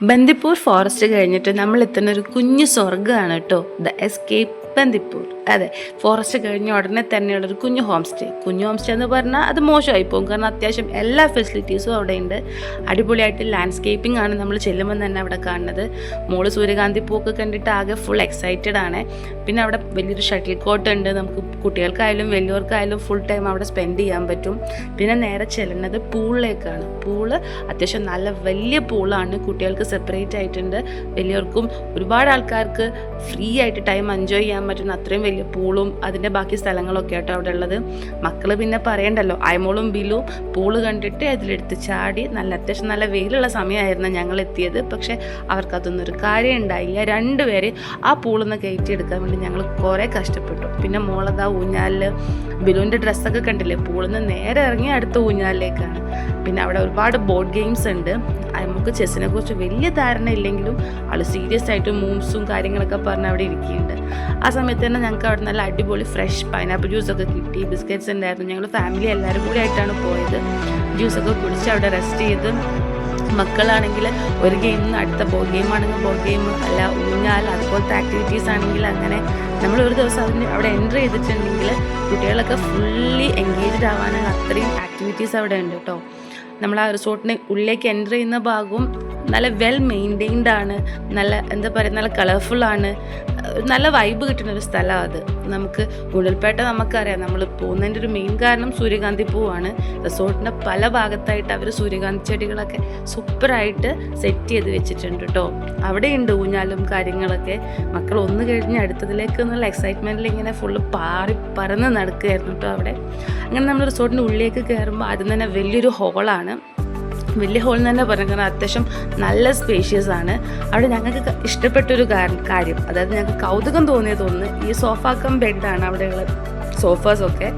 Bandipur forest കഴിഞ്ഞിട്ട് നമ്മൾ എത്തുന്ന ഒരു കുഞ്ഞു സ്വർഗ്ഗമാണ് കേട്ടോ, ദ എസ്കേപ്പ് ബന്ദിപ്പൂർ. അതെ, ഫോറസ്റ്റ് കഴിഞ്ഞ ഉടനെ തന്നെയുള്ളൊരു കുഞ്ഞു ഹോം സ്റ്റേ എന്ന് പറഞ്ഞാൽ അത് മോശമായി പോകും. കാരണം അത്യാവശ്യം എല്ലാ ഫെസിലിറ്റീസും അവിടെ ഉണ്ട്. അടിപൊളിയായിട്ട് ലാൻഡ്സ്കേപ്പിംഗ് ആണ് നമ്മൾ ചെല്ലുമ്പോൾ തന്നെ അവിടെ കാണുന്നത്. മോള് സൂര്യകാന്തി പൂക്ക് കണ്ടിട്ട് ആകെ ഫുൾ എക്സൈറ്റഡ് ആണ്. പിന്നെ അവിടെ വലിയൊരു ഷട്ടിൽ കോർട്ട് ഉണ്ട്, നമുക്ക് കുട്ടികൾക്കായാലും വലിയവർക്കായാലും ഫുൾ ടൈം അവിടെ സ്പെൻഡ് ചെയ്യാൻ പറ്റും. പിന്നെ നേരെ ചെല്ലുന്നത് പൂളിലേക്കാണ്. പൂള് അത്യാവശ്യം നല്ല വലിയ പൂളാണ്, കുട്ടികൾക്ക് സെപ്പറേറ്റ് ആയിട്ടുണ്ട്, വലിയവർക്കും ഒരുപാട് ആൾക്കാർക്ക് ഫ്രീ ആയിട്ട് ടൈം എൻജോയ് ചെയ്യാൻ പറ്റുന്ന അത്രയും വലിയ പൂളും അതിൻ്റെ ബാക്കി സ്ഥലങ്ങളൊക്കെ ആട്ടോ അവിടെ ഉള്ളത്. മക്കൾ പിന്നെ പറയണ്ടല്ലോ, അയമോളും ബിലും പൂള് കണ്ടിട്ട് അതിലെടുത്ത് ചാടി. അത്യാവശ്യം നല്ല വെയിലുള്ള സമയമായിരുന്നു ഞങ്ങൾ എത്തിയത്. പക്ഷേ അവർക്കതൊന്നും ഒരു കാര്യം ഉണ്ടായില്ല. രണ്ടുപേര് ആ പൂളിന്ന് കയറ്റിയെടുക്കാൻ വേണ്ടി ഞങ്ങൾ കുറേ കഷ്ടപ്പെട്ടു. പിന്നെ മോളതാ ഊഞ്ഞാലിൽ ബിലുവിൻ്റെ ഡ്രസ്സൊക്കെ കണ്ടില്ലേ, പൂളിന്ന് നേരെ ഇറങ്ങി അടുത്ത ഊഞ്ഞാലിലേക്കാണ്. പിന്നെ അവിടെ ഒരുപാട് ബോർഡ് ഗെയിംസ് ഉണ്ട്. നമുക്ക് ചെസ്സിനെ കുറിച്ച് വലിയ ധാരണ ഇല്ലെങ്കിലും ആൾ സീരിയസ് ആയിട്ട് മൂവ്സും കാര്യങ്ങളൊക്കെ പറഞ്ഞ് അവിടെ ഇരിക്കുന്നുണ്ട്. ആ സമയത്ത് തന്നെ ഞങ്ങൾക്ക് അവിടെ നല്ല അടിപൊളി ഫ്രഷ് പൈനാപ്പിൾ ജ്യൂസൊക്കെ കിട്ടി, ബിസ്ക്കറ്റ്സ് ഉണ്ടായിരുന്നു. ഞങ്ങൾ ഫാമിലി എല്ലാവരും കൂടി ആയിട്ടാണ് പോയത്. ജ്യൂസൊക്കെ കുടിച്ച് അവിടെ റെസ്റ്റ് ചെയ്ത്. മക്കളാണെങ്കിൽ ഒരു ഗെയിമിൽ നിന്ന് അടുത്ത ബോർഡ് ഗെയിം ആണെങ്കിൽ ബോർഡ് ഗെയിം, അല്ല ഊഞ്ഞാൽ, അതുപോലത്തെ ആക്ടിവിറ്റീസ് ആണെങ്കിൽ അങ്ങനെ. നമ്മൾ ഒരു ദിവസം അതിന് അവിടെ എൻ്റർ ചെയ്തിട്ടുണ്ടെങ്കിൽ കുട്ടികളൊക്കെ ഫുള്ളി എൻഗേജ്ഡ് ആവാനുള്ള അത്രയും ആക്ടിവിറ്റീസ് അവിടെ ഉണ്ട് കേട്ടോ. നമ്മൾ ആ റിസോർട്ടിന് ഉള്ളിലേക്ക് എൻ്റർ ചെയ്യുന്ന ഭാഗവും നല്ല വെൽ മെയിൻറ്റെയിൻഡ് ആണ്, നല്ല എന്താ പറയുക, നല്ല കളർഫുള്ളാണ്, നല്ല വൈബ് കിട്ടുന്ന ഒരു സ്ഥലമാണ് അത്. നമുക്ക് ഗുണ്ടൽപേട്ട നമുക്കറിയാം, നമ്മൾ പോകുന്നതിൻ്റെ ഒരു മെയിൻ കാരണം സൂര്യകാന്തി പൂവാണ്. റിസോർട്ടിൻ്റെ പല ഭാഗത്തായിട്ട് അവർ സൂര്യകാന്തി ചെടികളൊക്കെ സൂപ്പറായിട്ട് സെറ്റ് ചെയ്ത് വെച്ചിട്ടുണ്ട് കേട്ടോ. അവിടെയുണ്ട് ഊഞ്ഞാലും കാര്യങ്ങളൊക്കെ. മക്കൾ ഒന്ന് കഴിഞ്ഞ് അടുത്തതിലേക്ക് എന്നുള്ള എക്സൈറ്റ്മെൻറ്റിൽ ഇങ്ങനെ ഫുള്ള് പറന്ന് നടക്കുകയായിരുന്നു കേട്ടോ അവിടെ. അങ്ങനെ നമ്മൾ റിസോർട്ടിൻ്റെ ഉള്ളിലേക്ക് കയറുമ്പോൾ ആദ്യം തന്നെ വലിയൊരു ഹോളാണ്. വലിയ ഹോൾ എന്ന് തന്നെ പറഞ്ഞു, കാരണം അത്യാവശ്യം നല്ല സ്പേഷ്യസ് ആണ്. അവിടെ ഞങ്ങൾക്ക് ഇഷ്ടപ്പെട്ടൊരു കാര്യം, അതായത് ഞങ്ങൾക്ക് കൗതുകം തോന്നിയതൊന്ന്, ഈ സോഫ കം ബെഡാണ് അവിടെയുള്ള സോഫാസൊക്കെ.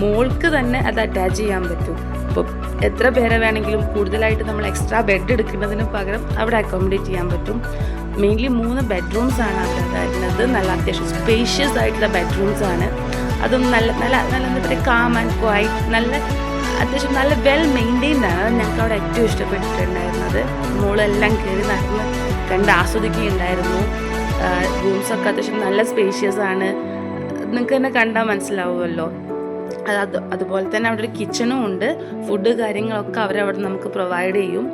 മോൾക്ക് തന്നെ അത് അറ്റാച്ച് ചെയ്യാൻ പറ്റും. ഇപ്പോൾ എത്ര പേരെ വേണമെങ്കിലും കൂടുതലായിട്ട് നമ്മൾ എക്സ്ട്രാ ബെഡ് എടുക്കുന്നതിന് പകരം അവിടെ അക്കോമഡേറ്റ് ചെയ്യാൻ പറ്റും. മെയിൻലി 3 ബെഡ്റൂംസ് ആണ് അവിടെ ഉണ്ടായിരുന്നത്. നല്ല അത്യാവശ്യം സ്പേഷ്യസ് ആയിട്ടുള്ള ബെഡ്റൂംസ് ആണ്. അതും നല്ല നല്ല നല്ല എന്താ പറയുക, കാം ആൻഡ് ക്വൈറ്റ്, നല്ല അത്യാവശ്യം നല്ല വെൽ മെയിൻറ്റെയിൻഡ് ആണ്. അത് ഞങ്ങൾക്ക് അവിടെ ഏറ്റവും ഇഷ്ടപ്പെട്ടിട്ടുണ്ടായിരുന്നത്. മോളെല്ലാം കയറി നടന്ന് കണ്ട് ആസ്വദിക്കുകയുണ്ടായിരുന്നു. റൂംസൊക്കെ അത്യാവശ്യം നല്ല സ്പേഷ്യസ് ആണ്, നിങ്ങൾക്ക് തന്നെ കണ്ടാൽ മനസ്സിലാവുമല്ലോ. അതുപോലെ തന്നെ അവിടെ ഒരു കിച്ചണും ഉണ്ട്. ഫുഡ് കാര്യങ്ങളൊക്കെ അവരവിടെ നമുക്ക് പ്രൊവൈഡ് ചെയ്യും.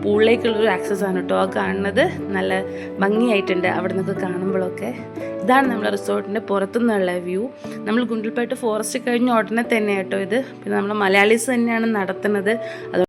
പൂളിലേക്കുള്ളൊരു ആക്സസ് ആണ് കേട്ടോ ആ കാണുന്നത്. നല്ല ഭംഗിയായിട്ടുണ്ട് അവിടെ നിന്നൊക്കെ കാണുമ്പോഴൊക്കെ. ഇതാണ് നമ്മുടെ റിസോർട്ടിൻ്റെ പുറത്തുനിന്നുള്ള വ്യൂ. നമ്മൾ ഗുണ്ടൽപേട്ട് ഫോറസ്റ്റ് കഴിഞ്ഞ ഉടനെ തന്നെ കേട്ടോ ഇത്. പിന്നെ നമ്മൾ മലയാളീസ് തന്നെയാണ് നടത്തുന്നത്.